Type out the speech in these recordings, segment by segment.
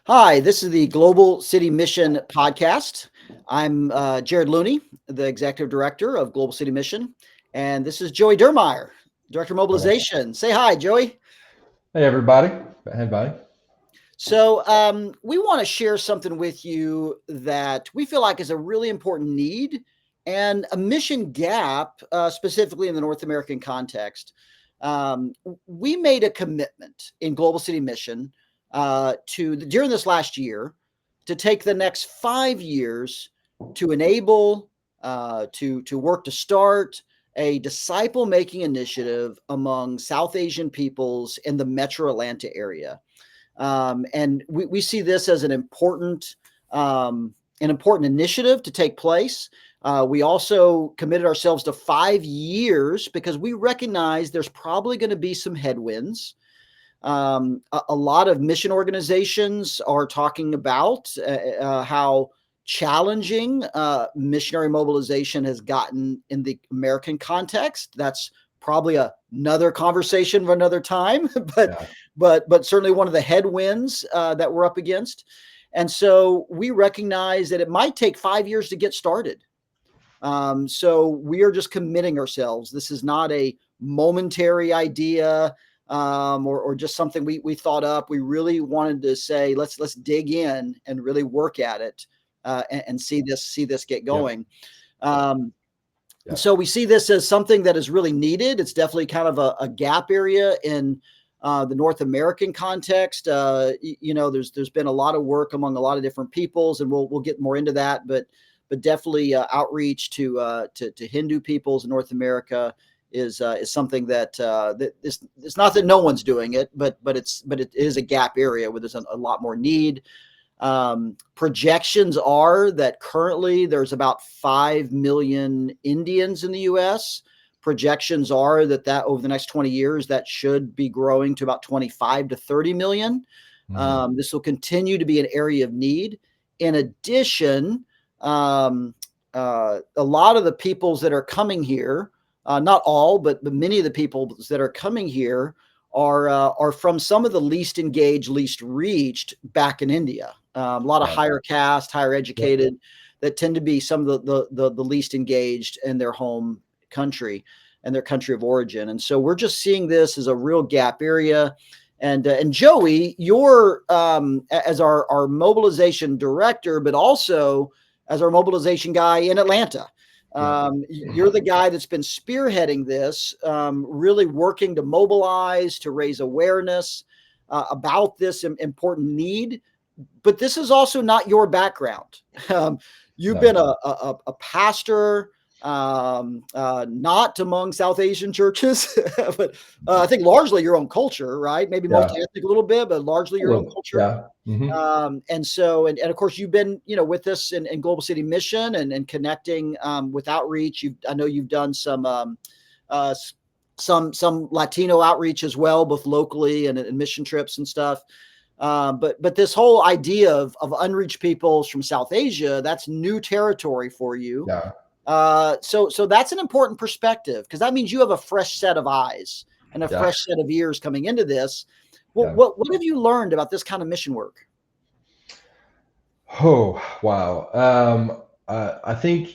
Hi, this is the Global City Mission podcast. I'm Jared Looney, the Executive Director of Global City Mission, and this is Joey Durmire, Director of Hello. Mobilization. Say hi, Joey. Hey, everybody. Hey, buddy. So we want to share something with you that we feel like is a really important need and a mission gap, specifically in the North American context. We made a commitment in Global City Mission during this last year to take the next 5 years to enable, to work to start a disciple making initiative among South Asian peoples in the Metro Atlanta area. And we see this as an important initiative to take place. We also committed ourselves to 5 years because we recognize there's probably going to be some headwinds. A lot of mission organizations are talking about how challenging missionary mobilization has gotten in the American context. That's probably another conversation for another time, but Yeah. but certainly one of the headwinds that we're up against. And so we recognize that it might take 5 years to get started. So we are just committing ourselves. This is not a momentary idea or just something we thought up. We really wanted to say let's dig in and really work at it and see this get Yep. going. Um, and Yep. so we see this as something that is really needed. It's definitely kind of a gap area in the North American context. There's been a lot of work among a lot of different peoples, and we'll get more into that. But definitely outreach to Hindu peoples in North America is something that it's not that no one's doing it, but it is a gap area where there's a lot more need. Projections are that currently there's about 5 million Indians in the U.S. Projections are that over the next 20 years, that should be growing to about 25 to 30 million. Mhm. This will continue to be an area of need. In addition, a lot of the peoples that are coming here, not all, but many of the peoples that are coming here are from some of the least engaged, least reached back in India. A lot of Right. higher caste, higher Yep. educated that tend to be some of the least engaged in their home country and their country of origin. And so we're just seeing this as a real gap area. And Joey, you're as our mobilization director, but also as our mobilization guy in Atlanta. Yeah. You're the guy that's been spearheading this, really working to mobilize, to raise awareness about this important need. But this is also not your background. Um, you've been No. a pastor, not among South Asian churches, but I think largely your own culture, right? Maybe Yeah. multi-ethnic a little bit, but largely A your own little. culture. Yeah. Hmm. And of course, you've been, with us in Global City Mission and connecting with outreach. I know you've done uh, some Latino outreach as well, both locally and mission trips and stuff. But this whole idea of unreached peoples from South Asia, that's new territory for you. Yeah. So that's an important perspective because that means you have a fresh set of eyes and a Yeah. fresh set of ears coming into this. Yeah. What have you learned about this kind of mission work? Oh, wow. I think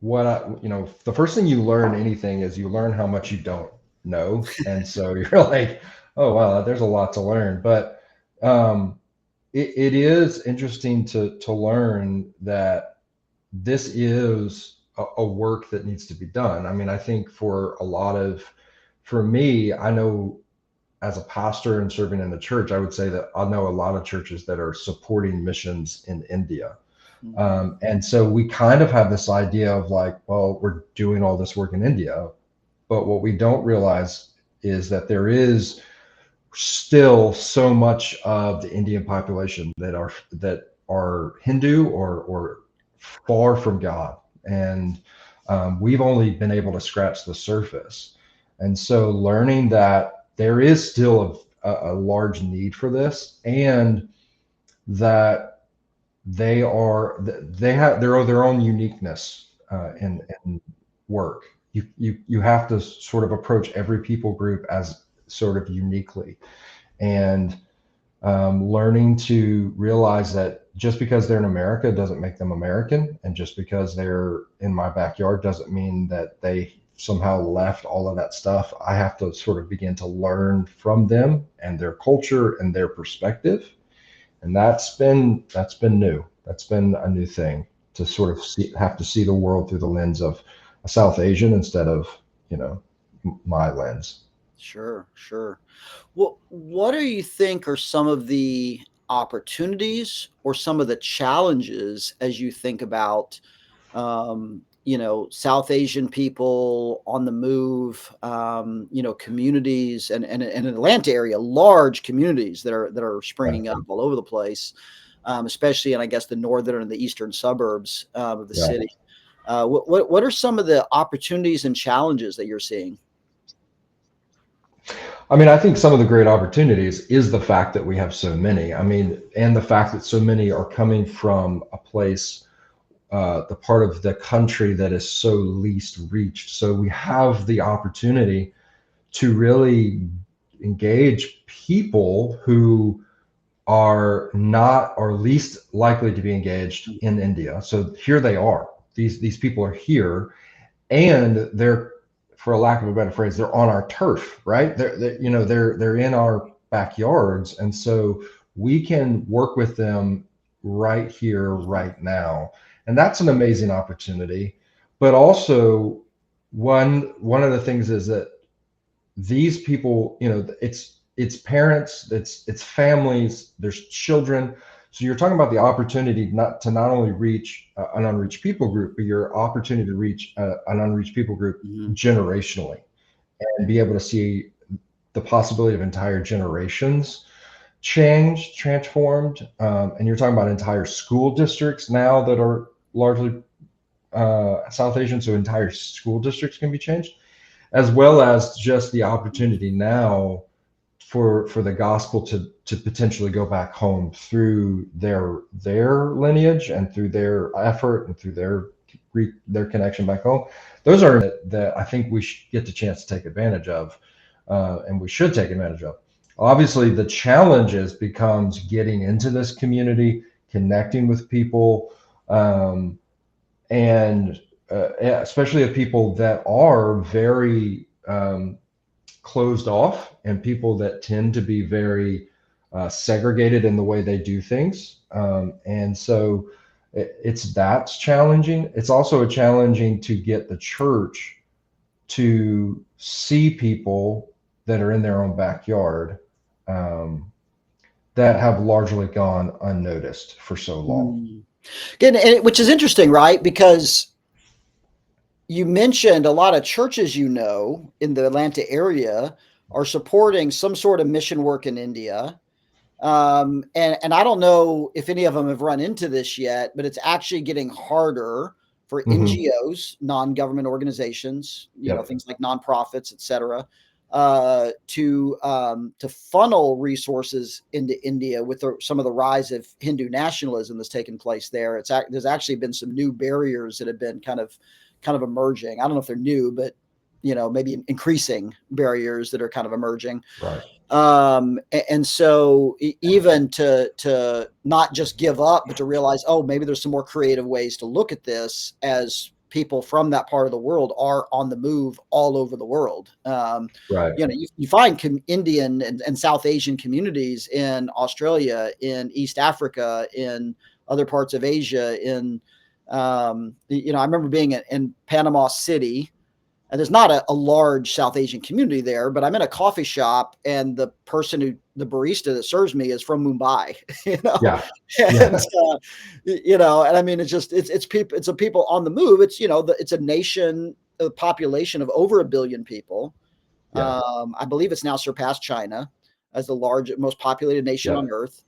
the first thing you learn anything is you learn how much you don't know. And so you're like, oh, wow, there's a lot to learn. But um, it is interesting to learn that this is a work that needs to be done. I mean, I think for me, I know as a pastor and serving in the church, I would say that I know a lot of churches that are supporting missions in India. Mhm. And so we kind of have this idea of like, well, we're doing all this work in India. But what we don't realize is that there is still so much of the Indian population that are Hindu or far from God, and we've only been able to scratch the surface. And so, learning that there is still a large need for this, and that they have their own uniqueness in work. You have to sort of approach every people group as sort of uniquely, and learning to realize that just because they're in America doesn't make them American, and just because they're in my backyard doesn't mean that they somehow left all of that stuff. I have to sort of begin to learn from them and their culture and their perspective, and that's been new. That's been a new thing, to sort of have to see the world through the lens of a South Asian instead of, you know, my lens. Sure, sure. Well, what do you think are some of the opportunities or some of the challenges as you think about, South Asian people on the move, communities and Atlanta area, large communities that are Right. springing up all over the place, especially in, I guess, the northern and the eastern suburbs of the Right. city. What are some of the opportunities and challenges that you're seeing? I mean, I think some of the great opportunities is the fact that we have so many. I mean, and the fact that so many are coming from a place, the part of the country that is so least reached. So we have the opportunity to really engage people who are not, or least likely to be engaged in India. So here they are. These people are here, and they're, for a lack of a better phrase, they're on our turf, right? They're in our backyards, and so we can work with them right here, Mhm. right now, and that's an amazing opportunity. But also, one of the things is that these people, it's parents, it's families, there's children. So you're talking about the opportunity not only reach an unreached people group, but your opportunity to reach an unreached people group Mhm. generationally, and be able to see the possibility of entire generations changed, transformed. And you're talking about entire school districts now that are largely South Asian, so entire school districts can be changed, as well as just the opportunity now for the gospel to potentially go back home through their lineage and through their effort and through their connection back home. Those are that I think we should get the chance to take advantage of, and we should take advantage of. Obviously, the challenges becomes getting into this community, connecting with people, um, and yeah, especially of people that are very closed off, and people that tend to be very segregated in the way they do things. And so that's challenging. It's also a challenging to get the church to see people that are in their own backyard, um, that have largely gone unnoticed for so long. Mm. Again, which is interesting, right? Because you mentioned a lot of churches in the Atlanta area are supporting some sort of mission work in India. And I don't know if any of them have run into this yet, but it's actually getting harder for Hmm. NGOs, non-government organizations, Yep. things like nonprofits, et cetera, to funnel resources into India with some of the rise of Hindu nationalism that's taken place there. There's actually been some new barriers that have been kind of emerging. I don't know if they're new, but maybe increasing barriers that are kind of emerging. Right. And so even to not just give up, but to realize, oh, maybe there's some more creative ways to look at this, as people from that part of the world are on the move all over the world. Right. You find Indian and South Asian communities in Australia, in East Africa, in other parts of Asia, I remember being in Panama City, and there's not a large South Asian community there, but I'm in a coffee shop, and the barista that serves me is from Mumbai, Yeah. and Yeah. and I mean, it's people, it's a people on the move. It's a nation, a population of over 1 billion people. Yeah. I believe it's now surpassed China as the most populated nation Yeah. on earth,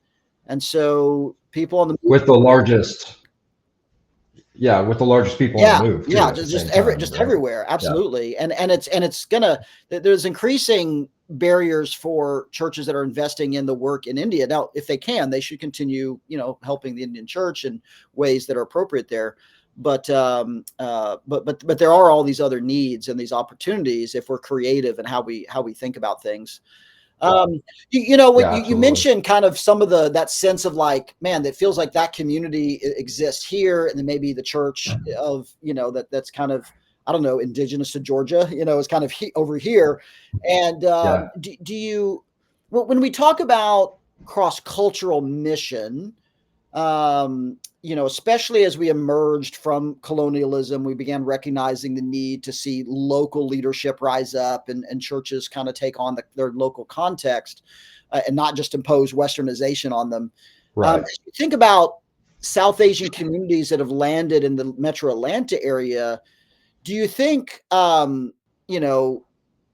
and so people on the move. With the largest, yeah, with the largest people on the Yeah, move too yeah, at the just same time, just right? everywhere, Yeah. absolutely, and it's gonna there's increasing barriers for churches that are investing in the work in India. Now, if they can, they should continue, helping the Indian church in ways that are appropriate there. But there are all these other needs and these opportunities if we're creative in how we think about things. What Yeah, you absolutely. mentioned kind of some of that sense of like, man, that feels like that community exists here, and then maybe the church of, that's kind of, I don't know, indigenous to Georgia, is kind of over here. And Yeah. do you, when we talk about cross-cultural mission, especially as we emerged from colonialism, we began recognizing the need to see local leadership rise up and churches kind of take on their local context and not just impose westernization on them. Right. As you think about South Asian communities that have landed in the metro Atlanta area, do you think, you know,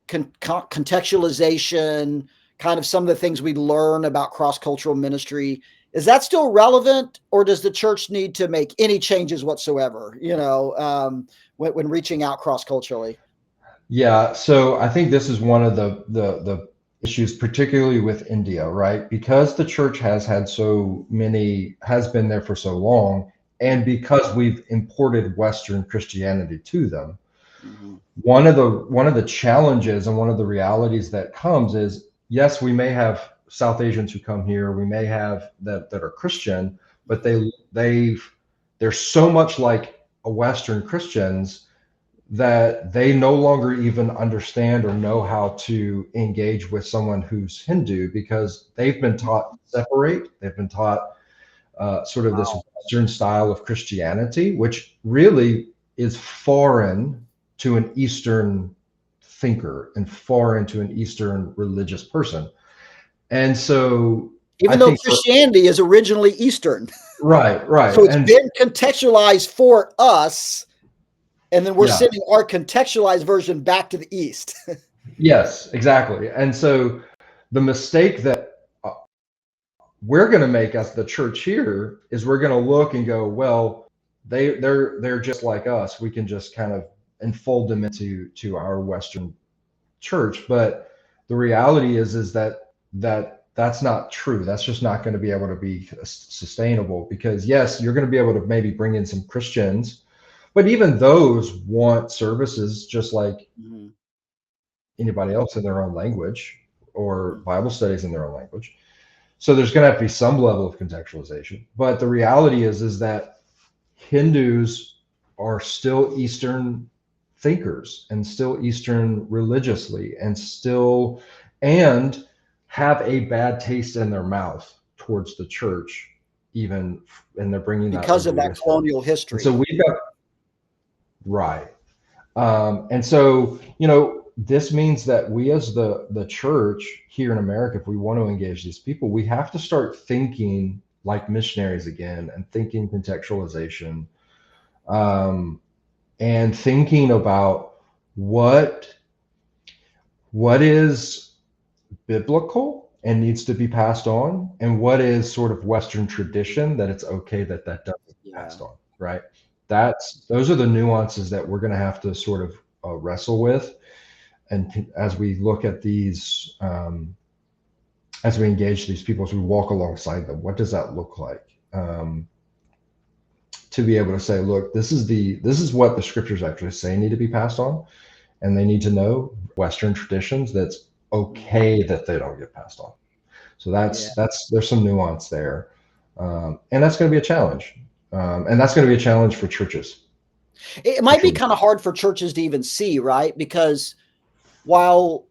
contextualization, kind of some of the things we learn about cross-cultural ministry, is that still relevant, or does the church need to make any changes whatsoever, when reaching out cross-culturally? Yeah, so I think this is one of the issues, particularly with India, right? Because the church has been there for so long, and because we've imported Western Christianity to them, Mhm. one of the challenges and one of the realities that comes is, yes, we may have South Asians who come here, we may have that are Christian, but they're so much like a Western Christians that they no longer even understand or know how to engage with someone who's Hindu, because they've been taught to separate. They've been taught sort of this Wow. Western style of Christianity, which really is foreign to an Eastern thinker and foreign to an Eastern religious person. And so I Even though think, Christianity is originally Eastern. right, right. So it's And been contextualized for us, and then we're yeah, sending our contextualized version back to the East. yes, exactly. And so the mistake that we're going to make as the church here is we're going to look and go, well, they're just like us. We can just kind of enfold them into our Western church. But the reality is that's not true. That's just not going to be able to be sustainable, because yes, you're going to be able to maybe bring in some Christians, but even those want services just like Mhm. anybody else in their own language, or Mhm. Bible studies in their own language. So there's going to have to be some level of contextualization. But the reality is that Hindus are still Eastern thinkers and still Eastern religiously, and have a bad taste in their mouth towards the church, even, and they're bringing that Because over of that with them. colonial And so history. we've got, right. And so, this means that we as the church here in America, if we want to engage these people, we have to start thinking like missionaries again, and thinking contextualization, um, and thinking about what is biblical and needs to be passed on, and what is sort of Western tradition that it's okay that doesn't be Yeah. passed on, right? Those are the nuances that we're going to have to sort of wrestle with, and as we look at these, as we engage these people, as we walk alongside them, what does that look like? To be able to say, look, this is what the scriptures actually say need to be passed on, and they need to know Western traditions that's Mhm. okay that they don't get passed on. So Yeah. that's there's some nuance there, and that's going to be a challenge, and that's going to be a challenge for churches, It for might be sure. kind of hard for churches to even see, right? Because while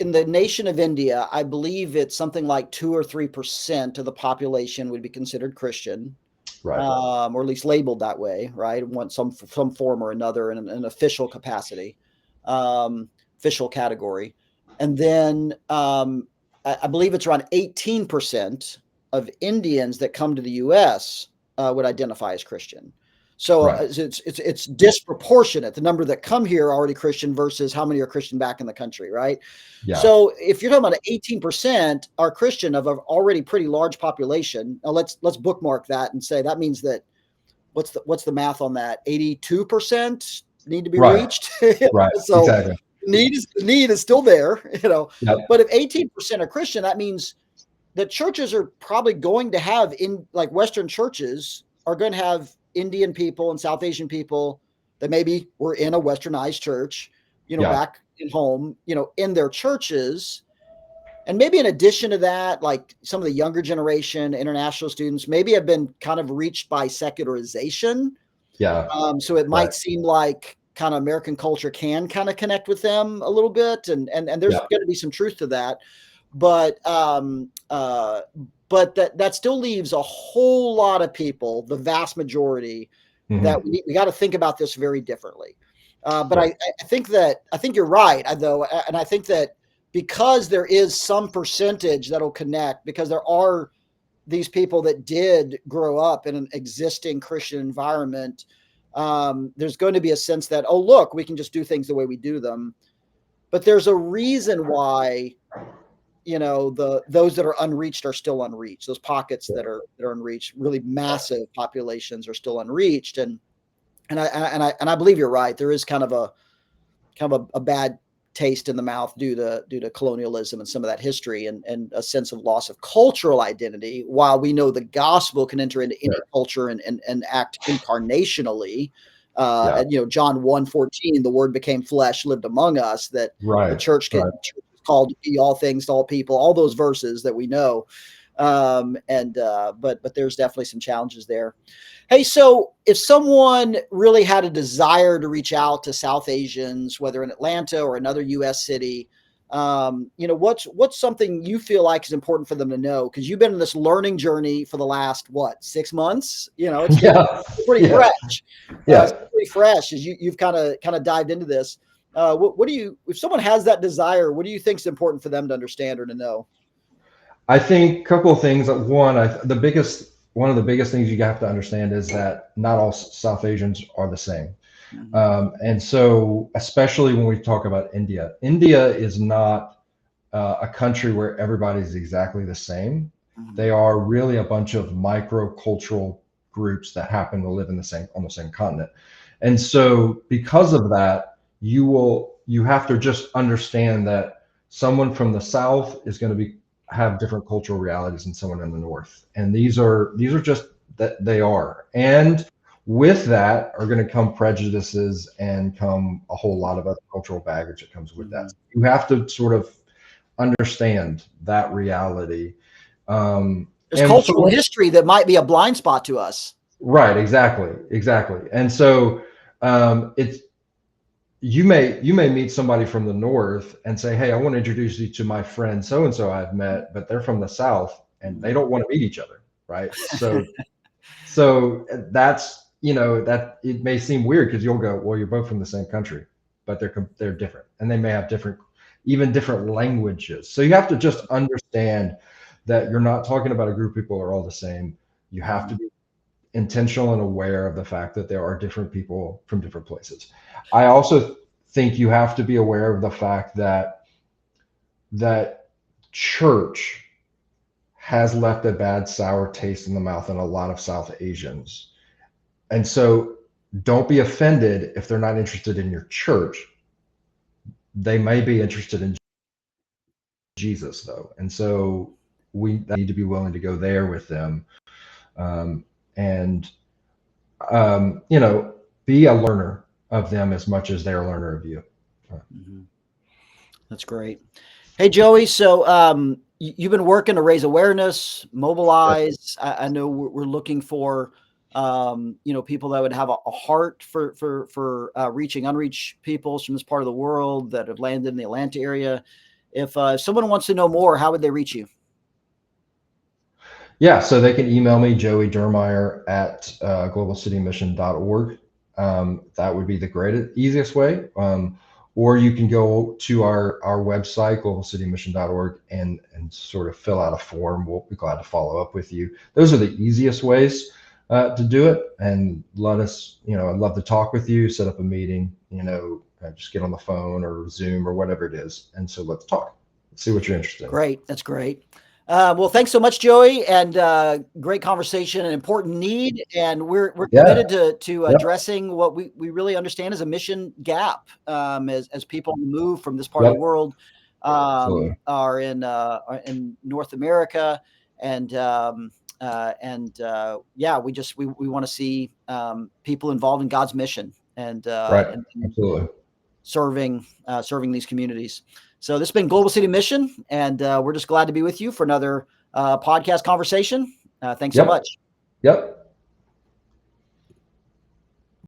in the nation of India, I believe it's something like 2 or 3% of the population would be considered Christian, Right. or at least labeled that way, right? Want some form or another in an official capacity, um, official category, and then I believe it's around 18% of Indians that come to the U.S. Would identify as Christian. So Right. it's disproportionate, the number that come here are already Christian versus how many are Christian back in the country, right? Yeah. So if you're talking about 18% are Christian of an already pretty large population, now let's bookmark that and say that means that what's the math on that? 82% need to be Right. reached. Right. So Exactly. the need is still there. Yep. But if 18% are Christian, that means that churches are probably going to have, in like Western churches are going to have Indian people and South Asian people that maybe were in a Westernized church, Yeah. back in home, in their churches. And maybe in addition to that, like some of the younger generation international students maybe have been kind of reached by secularization. Yeah. So it Right. might seem like kind of American culture can kind of connect with them a little bit, and there's Yeah. going to be some truth to that, but that still leaves a whole lot of people, the vast majority, that Hmm. we got to think about this very differently. But Right. I think you're right, though, and I think that because there is some percentage that'll connect, because there are these people that did grow up in an existing Christian environment, there's going to be a sense that, oh, look, we can just do things the way we do them. But there's a reason why, those that are unreached are still unreached. Those pockets that are unreached, really massive populations, are still unreached. And I believe you're right. There is kind of a bad taste in the mouth due to colonialism and some of that history, and a sense of loss of cultural identity. While we know the gospel can enter into any Yeah. culture and act incarnationally, Yeah. and John 1:14, the word became flesh, lived among us, that the Right. church Right. is called to be all things to all people, all those verses that we know. But there's definitely some challenges there. Hey, so if someone really had a desire to reach out to South Asians, whether in Atlanta or another U.S. city, what's something you feel like is important for them to know? Because you've been in this learning journey for the last 6 months. It's still Yeah. pretty Yeah. fresh. Yeah. Still pretty fresh as you've kind of dived into this. What do you, if someone has that desire, what do you think is important for them to understand or to know? I think a couple of things. One of the biggest things you have to understand is that not all South Asians are the same. Mhm. And so, especially when we talk about India, India is not a country where everybody's exactly the same. Mhm. They are really a bunch of microcultural groups that happen to live in the same on the same continent. And so, because of that, you have to just understand that someone from the South is going to be have different cultural realities than someone in the North, and these are just that they are. And with that are going to come prejudices and come a whole lot of other cultural baggage that comes with that. Mhm. You have to sort of understand that reality. There's And cultural so, history that might be a blind spot to us. right, exactly, exactly. And so, it's you may meet somebody from the north and say, "Hey, I want to introduce you to my friend so and so I've met," but they're from the south and they Mhm. don't want to meet each other, right? So that's that it may seem weird because you'll go, well, you're both from the same country, but they're different, and they may have different languages. So you have to just understand that you're not talking about a group of people who are all the same. You have to Mhm. be intentional and aware of the fact that there are different people from different places. I also think you have to be aware of the fact that church has left a bad sour taste in the mouth in a lot of South Asians. And so don't be offended if they're not interested in your church. They may be interested in Jesus, though. And so we need to be willing to go there with them, um, and, be a learner of them as much as they're a learner of you. Mhm. That's great. Hey, Joey. So you've been working to raise awareness, mobilize. I know we're looking for people that would have a heart for reaching unreached peoples from this part of the world that have landed in the Atlanta area. If someone wants to know more, how would they reach you? Yeah, so they can email me, Joey Durmire at globalcitymission.org. That would be the greatest, easiest way. Or you can go to our website, globalcitymission.org, and sort of fill out a form. We'll be glad to follow up with you. Those are the easiest ways to do it. And let us, I'd love to talk with you, set up a meeting, just get on the phone or Zoom or whatever it is. And so let's talk. Let's see what you're interested in. Great. That's great. Well, thanks so much, Joey, and great conversation, an important need, and we're Yeah. committed to Yep. addressing what we really understand as a mission gap, as people move from this part of the Yep. world, Absolutely. are in North America, and yeah, we want to see people involved in God's mission, and Right. Absolutely. serving these communities. So this has been Global City Mission, and we're just glad to be with you for another podcast conversation. Thanks so much. Yep.